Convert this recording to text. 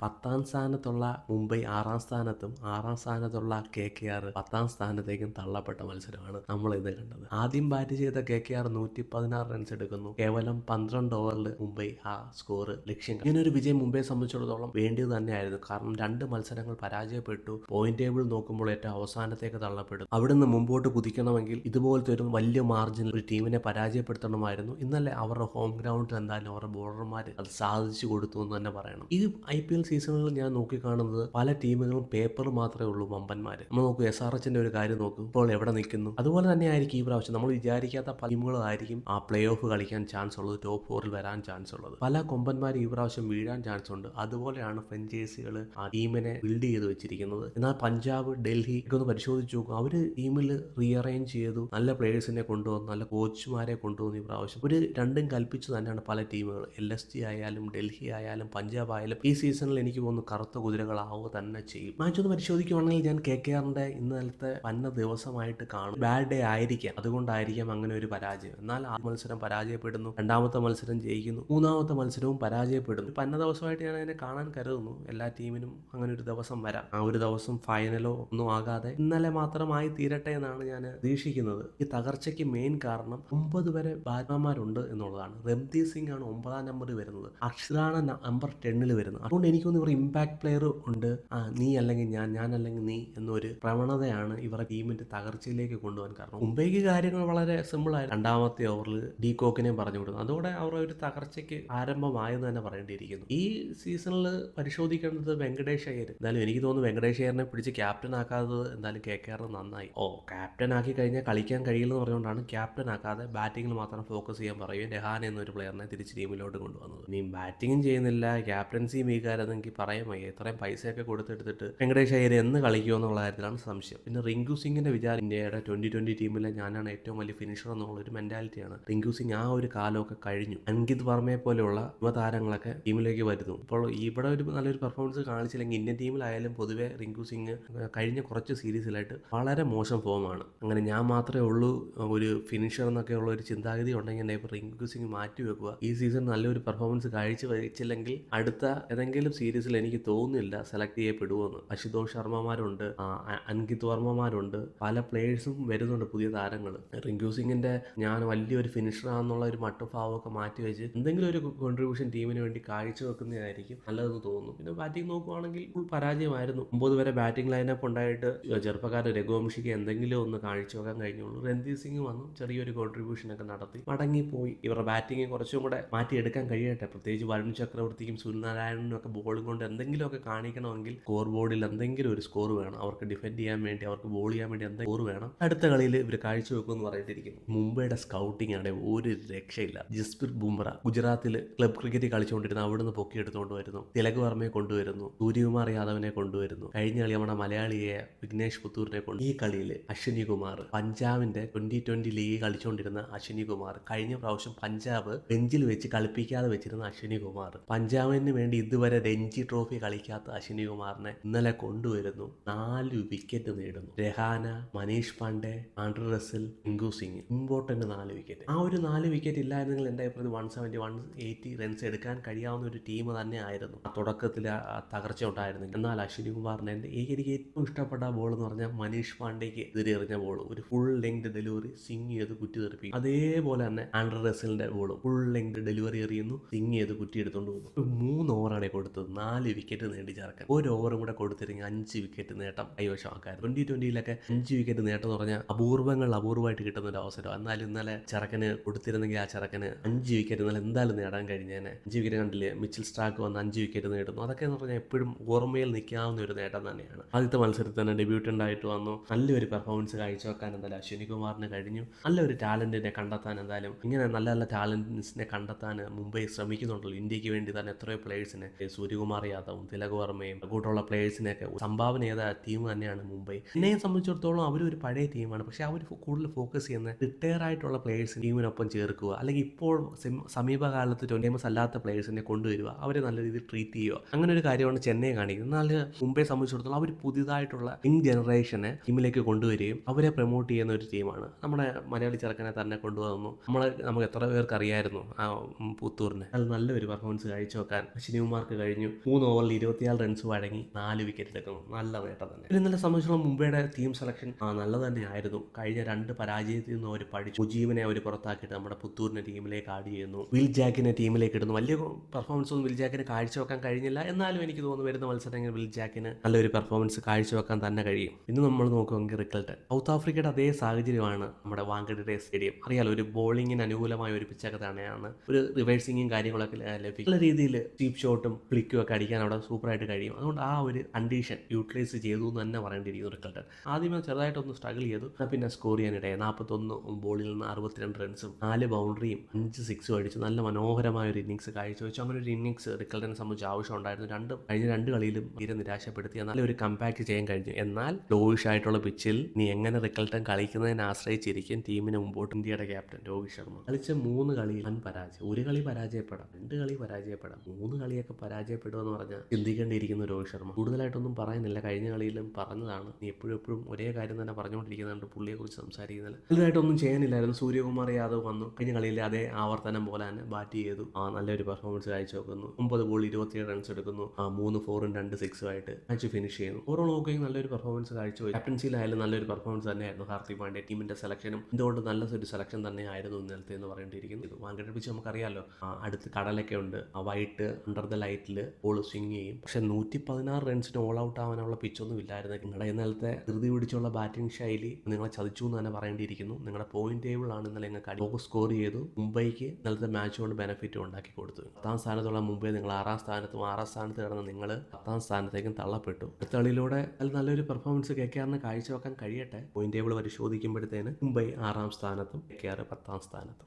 10ാം സ്ഥാനത്തുള്ള മുംബൈ 6ാം സ്ഥാനത്തും 6ാം സ്ഥാനത്തുള്ള KKR 10ാം സ്ഥാനത്തേക്കും തള്ളപ്പെട്ട മത്സരമാണ് നമ്മൾ ഇത് കണ്ടത്. ആദ്യം ബാറ്റ് ചെയ്ത KKR 116 റൺസ് എടുക്കുന്നു. കേവലം 12 ഓവറിൽ മുംബൈ ആ സ്കോർ ലക്ഷ്യം. ഇങ്ങനൊരു വിജയം മുംബൈയെ സംബന്ധിച്ചിടത്തോളം വേണ്ടിയത് തന്നെയായിരുന്നു. കാരണം 2 മത്സരങ്ങൾ പരാജയപ്പെട്ടു. പോയിന്റ് ടേബിൾ നോക്കുമ്പോൾ ഏറ്റവും അവസാനത്തേക്ക് തള്ളപ്പെടും. അവിടുന്ന് മുമ്പോട്ട് കുതിക്കണമെങ്കിൽ ഇതുപോലത്തെ ഒരു വലിയ മാർജിനിൽ ഒരു ടീമിനെ പരാജയപ്പെടുത്തണമായിരുന്നു. ഇന്നലെ അവരുടെ ഹോം ഗ്രൗണ്ടിൽ എന്തായാലും അവരുടെ ബോളർമാർ അത് സാധിച്ചു കൊടുത്തു എന്ന് തന്നെ പറയണം. ഈ IPL സീസണിൽ ഞാൻ നോക്കിക്കാണുന്നത് പല ടീമുകളും പേപ്പർ മാത്രമേ ഉള്ളൂ വമ്പന്മാർ. നമ്മൾ നോക്കൂ, SRHന്റെ ഒരു കാര്യം നോക്കൂ, ഇപ്പോൾ എവിടെ നിൽക്കുന്നു. അതുപോലെ തന്നെ ആയിരിക്കും ഈ പ്രാവശ്യം. നമ്മൾ വിചാരിക്കാത്ത പല ടീമുകളായിരിക്കും ആ പ്ലേ ഓഫ് കളിക്കാൻ ചാൻസ് ഉള്ളത്, ടോപ്പ് 4ൽ വരാൻ ചാൻസ് ഉള്ളത്. പല കൊമ്പന്മാർ ഈ പ്രാവശ്യം വീഴാൻ ചാൻസ് ഉണ്ട്. അതുപോലെയാണ് ഫ്രാഞ്ചൈസികൾ ആ ടീമിനെ ബിൽഡ് ചെയ്ത് വെച്ചിരിക്കുന്നത്. എന്നാൽ പഞ്ചാബ്, ഡൽഹി ഒക്കെ ഒന്ന് പരിശോധിച്ച് നോക്കും. അവർ ടീമിൽ റീഅറേഞ്ച് ചെയ്തു, നല്ല പ്ലേയേഴ്സിനെ കൊണ്ടുവന്നു, നല്ല കോച്ചുമാരെ കൊണ്ടുവന്നു. ഈ പ്രാവശ്യം ഒരു രണ്ടും കൽപ്പിച്ച് തന്നെയാണ് പല ടീമുകൾ, LSG ആയാലും ഡൽഹി ആയാലും പഞ്ചാബ് ആയാലും ഈ സീസണിൽ എനിക്ക് തോന്നുന്നു കറുത്ത കുതിരകളാവുക തന്നെ ചെയ്യും. മാച്ച് ഒന്ന് പരിശോധിക്കുവാണെങ്കിൽ ഞാൻ KKRന്റെ ഇന്നലത്തെ പന്ന ദിവസമായിട്ട് കാണും. ബാഡ് ഡേ ആയിരിക്കാം, അതുകൊണ്ടായിരിക്കാം അങ്ങനെ ഒരു പരാജയം. എന്നാൽ ആ മത്സരം പരാജയപ്പെടുന്നു, രണ്ടാമത്തെ മത്സരം ജയിക്കുന്നു, മൂന്നാമത്തെ മത്സരവും പരാജയപ്പെടുന്നു. പന്ന ദിവസമായിട്ട് ഞാൻ അതിനെ കാണാൻ കരുതുന്നു. എല്ലാ ടീമിനും അങ്ങനെ ഒരു ദിവസം വരാം. ആ ഒരു ദിവസം ഫൈനലോ ഒന്നും ആകാതെ ഇന്നലെ മാത്രമായി തീരട്ടെ എന്നാണ് ഞാൻ പ്രതീക്ഷിക്കുന്നത്. ഈ തകർച്ചയ്ക്ക് മെയിൻ കാരണം 9 വരെ ബാറ്റ്സ്മാൻമാരുണ്ട് എന്നുള്ളതാണ്. രംദീപ് സിംഗ് ആണ് 9ാം നമ്പറിൽ വരുന്നത്, അക്ഷരാണ് നമ്പർ 10ൽ വരുന്നത്. അതുകൊണ്ട് എനിക്കൊന്ന് ഇവർ ഇമ്പാക്ട് പ്ലെയർ ഉണ്ട്, നീ അല്ലെങ്കിൽ ഞാൻ അല്ലെങ്കിൽ നീ എന്നൊരു പ്രവണതയാണ് ഇവരുടെ ടീമിന്റെ തകർച്ചയിലേക്ക് കൊണ്ടുപോകാൻ കാരണം. മുംബൈക്ക് കാര്യങ്ങൾ വളരെ സിമ്പിൾ ആയി. രണ്ടാമത്തെ ഓവറിൽ ഡീകോക്കിനെയും പറഞ്ഞു വിടുന്നു. അതോടെ അവരുടെ ഒരു തകർച്ചയ്ക്ക് ആരംഭമായെന്ന് തന്നെ പറയേണ്ടിയിരിക്കുന്നു. ഈ സീസണിൽ പരിശോധിക്കേണ്ടത് വെങ്കടേഷ് അയ്യർ. എന്തായാലും എനിക്ക് തോന്നുന്നു വെങ്കടേഷ് അയ്യറിനെ പിടിച്ച് ക്യാപ്റ്റൻ ആക്കാത്തത് എന്തായാലും KKR നന്നായി. ക്യാപ്റ്റൻ ആക്കി കഴിഞ്ഞാൽ കളിക്കാൻ കഴിയില്ലെന്ന് പറഞ്ഞുകൊണ്ടാണ് ക്യാപ്റ്റൻ ആക്കാതെ ബാറ്റിങ്ങിൽ മാത്രം ഫോക്കസ് ചെയ്യാൻ പറയും രഹാൻ എന്നൊരു പ്ലെയറിനെ തിരിച്ച് ടീമിലോട്ട് കൊണ്ടുവന്നത്. ഇനി ബാറ്റിങ്ങും ചെയ്യുന്നില്ല, ക്യാപ്റ്റൻസിയും വീക്കാരെന്നെങ്കിൽ പറയാൻ വയ്യ. ഇത്രയും പൈസയൊക്കെ കൊടുത്തെടുത്തിട്ട് വെങ്കടേഷ് അയ്യർ എന്ന് കളിക്കുമോ എന്നുള്ള കാര്യത്തിലാണ് സംശയം. പിന്നെ റിങ്കു സിംഗിന്റെ വിചാരം ഇന്ത്യയുടെ 2020 ടീമിലെ ഞാനാണ് ഏറ്റവും വലിയ ഫിനിഷർ എന്നുള്ളൊരു മെന്റാലിറ്റിയാണ്. റിങ്കു സിംഗ് ആ ഒരു കാലമൊക്കെ കഴിഞ്ഞു. അങ്കിത് വർമ്മയെ പോലെയുള്ള യുവതാരങ്ങളൊക്കെ ടീമിലേക്ക് വരുന്നു. ഇപ്പോൾ ഇവിടെ ഒരു നല്ലൊരു പെർഫോമൻസ് കാണിച്ചില്ലെങ്കിൽ ഇന്ത്യൻ ടീമിലായാലും പൊതുവെ റിങ്കു സിംഗ് കഴിഞ്ഞ കുറച്ച് സീരീസിലായിട്ട് വളരെ മോശം ഫോമാണ്. അങ്ങനെ ഞാൻ മാത്രമേ ഉള്ളൂ ഒരു ഫിനിഷർ എന്നൊക്കെ ഉള്ള ഒരു ചിന്താഗതി ഉണ്ടെങ്കിൽ ഇപ്പോൾ റിങ്കു സിംഗ് മാറ്റി വെക്കുക. ഈ സീസൺ നല്ലൊരു പെർഫോമൻസ് കാഴ്ചവെച്ചില്ലെങ്കിൽ അടുത്ത ഏതെങ്കിലും സീരീസിൽ എനിക്ക് തോന്നുന്നില്ല സെലക്ട് ചെയ്യപ്പെടുമെന്ന്. അശുതോഷ് ശർമ്മമാരുണ്ട്, അൻകിത് വർമ്മമാരുണ്ട്, പല പ്ലേയേഴ്സും വരുന്നുണ്ട്, പുതിയ താരങ്ങൾ. റിങ്കു സിംഗിന്റെ ഞാൻ വലിയൊരു ഫിനിഷറാണെന്നുള്ള ഒരു മട്ടുഭാവമൊക്കെ മാറ്റി വെച്ച് എന്തെങ്കിലും ഒരു കോൺട്രിബ്യൂഷൻ ടീമിന് വേണ്ടി കാഴ്ചവെക്കുന്നതായിരിക്കും നല്ലതെന്ന് തോന്നുന്നു. പിന്നെ ബാറ്റിംഗ് നോക്കുവാണെങ്കിൽ ഫുൾ പരാജയമായിരുന്നു. 9 വരെ ബാറ്റിംഗ് ലൈനപ്പ് ഉണ്ടായിട്ട് ചെറുപ്പക്കാരൻ രഘുവംശിക്ക് എന്തെങ്കിലും ഒന്ന് കാഴ്ചവെക്കാൻ കഴിഞ്ഞുള്ളൂ. രൺദീപ് സിംഗ് വന്നു, ചെറിയൊരു കോൺട്രിബ്യൂഷനൊക്കെ നടത്തി മടങ്ങിപ്പോയി. ഇവരുടെ ബാറ്റിംഗ് കുറച്ചും കൂടെ മാറ്റിയെടുക്കാൻ കഴിയട്ടെ. പ്രത്യേകിച്ച് വരുൺ ചക്രവർത്തിക്കും സൂര്യനാരായണനും ഒക്കെ ബോളും കൊണ്ട് എന്തെങ്കിലുമൊക്കെ കാണിക്കണമെങ്കിൽ സ്കോർ ബോർഡിൽ എന്തെങ്കിലും ഒരു സ്കോർ വേണം. അവർക്ക് ഡിഫെൻഡ് ചെയ്യാൻ വേണ്ടി, അവർക്ക് ബോൾ ചെയ്യാൻ വേണ്ടി എന്തെങ്കിലും സ്കോർ വേണം. അടുത്ത കളിയിൽ ഇവർ കാഴ്ചവെക്കുമെന്ന് പറഞ്ഞിട്ടിരിക്കുന്നു. മുംബൈയുടെ സ്കൗട്ടിംഗ് ആണ് ഒരു രക്ഷയില്ല. ജസ്പ്രീത് ബുംറ ഗുജറാത്തിൽ ക്ലബ് ക്രിക്കറ്റ് കളിച്ചുകൊണ്ടിരുന്ന അവിടുന്ന് പൊക്കിയെടുത്തുകൊണ്ട് വരുന്നു. തിലക് വർമ്മയെ കൊണ്ടുവരുന്നു, സൂര്യകുമാർ യാദവിനെ കൊണ്ടുവരുന്നു. കഴിഞ്ഞ കളി നമ്മുടെ മലയാളിയെ വിഘ്നേഷ് പുത്തൂരിനെ കൊണ്ട്. ഈ കളിയിൽ അശ്വിനി കുമാർ, പഞ്ചാബിന്റെ 2020 ലീഗ് കളിച്ചുകൊണ്ടിരുന്ന അശ്വിനി കുമാർ, കഴിഞ്ഞ പ്രാവശ്യം പഞ്ചാബ് ബെഞ്ചിൽ വെച്ച് കളിപ്പിക്കാതെ വെച്ചിരുന്ന അശ്വിനി കുമാർ, പഞ്ചാബിന് വേണ്ടി ഇതുവരെ രഞ്ജി ട്രോഫി കളിക്കാത്ത അശ്വിനി കുമാറിനെ ഇന്നലെ കൊണ്ടുവരുന്നു. 4 വിക്കറ്റ് നേടുന്നു. Rahane, Manish Pandey, Andre Russell, Rinku Singh, important 4 wicket. ആ ഒരു 4 വിക്കറ്റ് ഇല്ലായിരുന്നെങ്കിൽ എൻ്റെ അഭിപ്രായത്തിൽ 170, 180 റൺസ് എടുക്കാൻ കഴിയാവുന്ന ഒരു ടീം തന്നെ ആയിരുന്നു ആ തുടക്കത്തിൽ തകർച്ച ഉണ്ടായിരുന്നെങ്കിൽ. എന്നാൽ അശ്വിനി കുമാറിന് എനിക്ക് ഏറ്റവും ഇഷ്ടപ്പെട്ട ബോൾ എന്ന് പറഞ്ഞാൽ മനീഷ് പാണ്ഡേക്ക് എതിരെ എറിഞ്ഞ ബോൾ, ഒരു ഫുൾ ലെങ്ത് ഡെലിവറി, സിംഗ് ചെയ്ത് കുറ്റി തെറിപ്പിക്കും. അതേപോലെ തന്നെ ആൻഡ്രു റസലിന്റെ ബോളും ഫുൾ ലെങ്ത് ഡെലിവറി എറിയുന്നു, സിംഗ് ചെയ്ത് കുറ്റി എടുത്തുകൊണ്ട് പോകുന്നു. 3 ഓവറാണ് കൊടുത്തത്, 4 വിക്കറ്റ് നേടി ചേർക്കാൻ. ഒരു ഓവറും കൂടെ കൊടുത്തിരുന്നെങ്കിൽ 5 വിക്കറ്റ് നേട്ടം കൈവശമാക്കാറ്. 2020 5 വിക്കറ്റ് നേട്ടം എന്ന് പറഞ്ഞാൽ അപൂർവമായിട്ട് കിട്ടുന്ന ഒരു അവസരം. എന്നാലും ഇന്നലെ ചെറുക്കന് കൊടുത്തിരുന്നെങ്കിൽ ആ ചെറുക്കന് 5 വിക്കറ്റ് ഇന്നലെ എന്തായാലും നേടാൻ കഴിഞ്ഞേനെ. 5 വിക്കറ്റ് കണ്ടില്ലേ, മിച്ചൽ സ്റ്റാർക്ക് വന്ന് 5 വിക്കറ്റ് നേടുന്നു. അതൊക്കെ എന്ന് പറഞ്ഞാൽ എപ്പോഴും ഓർമ്മയിൽ നിൽക്കാവുന്ന ഒരു നേട്ടം തന്നെയാണ്. ആദ്യത്തെ മത്സരത്തിൽ തന്നെ ഡെബ്യൂട്ടൻ്റ് ആയിട്ട് വന്നു, നല്ലൊരു പെർഫോമൻസ് കാഴ്ചവെക്കാൻ എന്തായാലും അശ്വിനി കുമാറിന് കഴിഞ്ഞു. നല്ലൊരു ടാലന്റിനെ കണ്ടെത്താൻ, എന്തായാലും ഇങ്ങനെ നല്ല നല്ല ടാലന്റ്സിനെ കണ്ടെത്താൻ മുംബൈ ശ്രമിക്കുന്നുണ്ടല്ലോ. ഇന്ത്യക്ക് വേണ്ടി തന്നെ എത്രയോ പ്ലേയേഴ്സിനെ, സൂര്യകുമാർ യാദവും തിലക് വർമ്മയും കൂട്ടുള്ള പ്ലേയേഴ്സിനെയൊക്കെ സംഭാവന ചെയ്ത ടീം തന്നെയാണ് മുംബൈ. എന്നെ സംബന്ധിച്ചിടത്തോളം അവരൊരു പഴയ ടീമാണ്, പക്ഷേ അവർ കൂടുതൽ ഫോക്കസ് ചെയ്യുന്ന റിട്ടയർ ആയിട്ടുള്ള പ്ലേയേഴ്സ് ടീമിനൊപ്പം ചേർക്കുക, അല്ലെങ്കിൽ ഇപ്പോൾ സമീപകാലത്ത് ഫേമസ് അല്ലാത്ത പ്ലേയേഴ്സിനെ കൊണ്ടുവരിക, അവരെ നല്ല രീതിയിൽ ട്രീറ്റ് ചെയ്യുക. അങ്ങനെ ഒരു കാര്യമാണ് ചെന്നൈ കാണിക്കുന്നത്. എന്നാൽ മുംബൈയെ സംബന്ധിച്ചിടത്തോളം അവർ പുതിയതായിട്ടുള്ള യങ് ജനറേഷനെ ടീമിലേക്ക് കൊണ്ടുവരികയും അവരെ പ്രൊമോട്ട് ചെയ്യുന്ന ഒരു ടീമാണ്. നമ്മുടെ മലയാളി ചെറുക്കനെ തന്നെ കൊണ്ടുവന്നു. നമുക്ക് എത്ര പേർക്ക് അറിയായിരുന്നു ആ പുത്തൂറിനെ. അത് നല്ലൊരു പെർഫോമൻസ് കാഴ്ചവെക്കാൻ അശ്വിനി കുമാർക്ക് കഴിഞ്ഞു. 3 ഓവറിൽ 24 റൺസ് വഴങ്ങി 4 വിക്കറ്റ് എടുക്കുന്നു. നല്ല നേട്ടം തന്നെ. പിന്നെ ഇന്നലെ സംബന്ധിച്ചിടത്തോളം മുംബൈയുടെ ടീം സെലക്ഷൻ നല്ലത് തന്നെയായിരുന്നു. കഴിഞ്ഞ 2 പരാജയത്തിൽ നിന്ന് അവർ പഠിച്ചു. മുജീബിനെ അവർ പുറത്താക്കിയിട്ട് നമ്മുടെ പുത്തൂരിന്റെ ടീമിലേക്ക് ആഡ് ചെയ്യുന്നു. വിൽ ജാക്കിനെ ടീമിലേക്ക് ഇടുന്നു. വലിയ പെർഫോമൻസ് ഒന്നും വിൽ ജാക്കിന് കാഴ്ചവെക്കാൻ കഴിഞ്ഞില്ല. എന്നാലും എനിക്ക് തോന്നുന്നു വരുന്ന മത്സരങ്ങളിൽ വിൽ ജാക്കിന് നല്ലൊരു പെർഫോമൻസ് കാഴ്ചവെക്കാൻ തന്നെ കഴിയും. ഇന്ന് നമ്മൾ നോക്കുമെങ്കിൽ റിക്കൽട്ടൺ, സൗത്ത് ആഫ്രിക്കയുടെ അതേ സാഹചര്യമാണ് നമ്മുടെ വാങ്കഡെ സ്റ്റേഡിയം. അറിയാലോ, ഒരു ബോളിങ്ങിന് അനുകൂലമായ ഒരു പിച്ചൊക്കെ തന്നെയാണ്. ഒരു റിവേഴ്സിങ്ങും കാര്യങ്ങളൊക്കെ ലഭിക്കും. നല്ല രീതിയിൽ ചീപ്പ് ഷോട്ടും ഫ്ലിക്കും ഒക്കെ അടിക്കാൻ അവിടെ സൂപ്പറായിട്ട് കഴിയും. അതുകൊണ്ട് ആ ഒരു കണ്ടീഷൻ യൂട്ടിലൈസ് ചെയ്തു എന്ന് തന്നെ പറയേണ്ടിയിരിക്കുന്നു റിക്കൽട്ടൺ. ആദ്യമേ ചെറുതായിട്ടൊന്ന് സ്ട്രഗിൾ ചെയ്തു, പിന്നെ സ്കോർ ചെയ്യാനിടയായി. 41 ബോളിൽ നിന്ന് 62 റൺസും 4 ബൗണ്ടറിയും 5 സിക്സും അടിച്ച് നല്ല മനോഹരമായ ഒരു ഇന്നിങ്സ് കാഴ്ചവെച്ചു. അങ്ങനെ ഒരു ഇന്നിങ്സ് റിക്കൽട്ടനെ സംബന്ധിച്ച് ആവശ്യമുണ്ടായിരുന്നു. കഴിഞ്ഞ രണ്ട് കളിയിലും തീരെ നിരാശപ്പെടുത്തി. എന്നാൽ ഒരു കംബാക്ക് ചെയ്യാൻ കഴിഞ്ഞു. എന്നാൽ ലോയിഷ് ആയിട്ടുള്ള പിച്ചിൽ നീ എങ്ങനെ റിക്കൽട്ടൺ കളിക്കുന്നതിനെ ആശ്രയിച്ചിരിക്കും ടീമിന് മുമ്പോട്ട്. ഇന്ത്യയുടെ ക്യാപ്റ്റൻ രോഹിത് ശർമ്മ കളിച്ച 3 കളിയിൽ വൻ പരാജയം. ഒരു കളി പരാജയപ്പെടാം, 2 കളി പരാജയപ്പെടാം, 3 കളിയൊക്കെ പരാജയപ്പെടുമെന്ന് പറഞ്ഞാൽ ചിന്തിക്കേണ്ടിയിരിക്കുന്നു രോഹിത് ശർമ്മ. കൂടുതലായിട്ടൊന്നും പറയുന്നില്ല, കഴിഞ്ഞ കളിയിലും പറഞ്ഞതാണ്. നീ എപ്പോഴും ഒരേ കാര്യം തന്നെ പറഞ്ഞുകൊണ്ടിരിക്കുന്നുണ്ട്. പുള്ളിയെക്കുറിച്ച് സംസാരിക്കുന്നില്ല. വലുതായിട്ടൊന്നും ചെയ്യാനില്ലായിരുന്നു. സൂര്യകുമാർ യാദവ് വന്നു, കഴിഞ്ഞ കളിയിലെ അതേ ആവർത്തനം പോലെ തന്നെ ബാറ്റ് ചെയ്തു. നല്ലൊരു പെർഫോമൻസ് കാഴ്ചവെക്കുന്നു. 9 ബോൾ 27 റൺസ് എടുക്കുന്നു. 3 4ഉം 2 6ഉം ആയിട്ട് മാച്ച് ഫിനിഷ് ചെയ്യുന്നു. ഓരോ നോക്കുകയും നല്ലൊരു പെർഫോമൻസ് കാഴ്ചവെച്ചു. ക്യാപ്റ്റൻസിയിലായാലും നല്ലൊരു പെർഫോമൻസ് തന്നെയായിരുന്നു. ഹാർദിക് പാണ്ഡ്യ ടീമിന്റെ സെലക്ഷനും എന്തുകൊണ്ട് നല്ലൊരു സെലക്ഷൻ തന്നെയായിരുന്നു ഇന്നലത്തെ എന്ന് പറയേണ്ടിയിരിക്കുന്നു. ഇത് വാങ്കഡെ പിച്ച് നമുക്കറിയാമല്ലോ, അടുത്ത് കടലൊക്കെ ഉണ്ട്. വൈകിട്ട് അണ്ടർ ദ ലൈറ്റിൽ ബോൾ സ്വിങ് ചെയ്യും. പക്ഷെ 116 റൺസിന് ഓൾ ഔട്ട് ആവാനുള്ള പിച്ചൊന്നും ഇല്ലായിരുന്നു. നിങ്ങളുടെ ഇന്നലത്തെ ധൃതി പിടിച്ചുള്ള ബാറ്റിംഗ് ശൈലി നിങ്ങളെ ചതിച്ചു എന്ന് തന്നെ പറയേണ്ടിയിരിക്കുന്നു. നിങ്ങളുടെ പോയിന്റ് ടേബിൾ ആണ് ഇന്നലെ നിങ്ങൾക്ക് സ്കോർ ചെയ്തു. മുംബൈക്ക് ഇന്നലത്തെ മാച്ച് കൊണ്ട് ബെനിഫിറ്റ് ഉണ്ടാക്കി കൊടുത്തു. 10ാം സ്ഥാനത്തുള്ള മുംബൈ നിങ്ങൾ 6ാം സ്ഥാനത്തും 6ാം സ്ഥാനത്ത് കിടന്ന് നിങ്ങൾ 10ാം സ്ഥാനത്തേക്കും തള്ളപ്പെട്ടു. അടുത്ത കളിയിലൂടെ നല്ലൊരു പെർഫോമൻസ് KKRന് കാഴ്ചവെക്കാൻ കഴിയട്ടെ. പോയിന്റ് ടേബിൾ പരിശോധിക്കുമ്പോഴത്തേന് മുംബൈ 6ാം സ്ഥാനത്തും KKR 10ാം സ്ഥാനത്തും.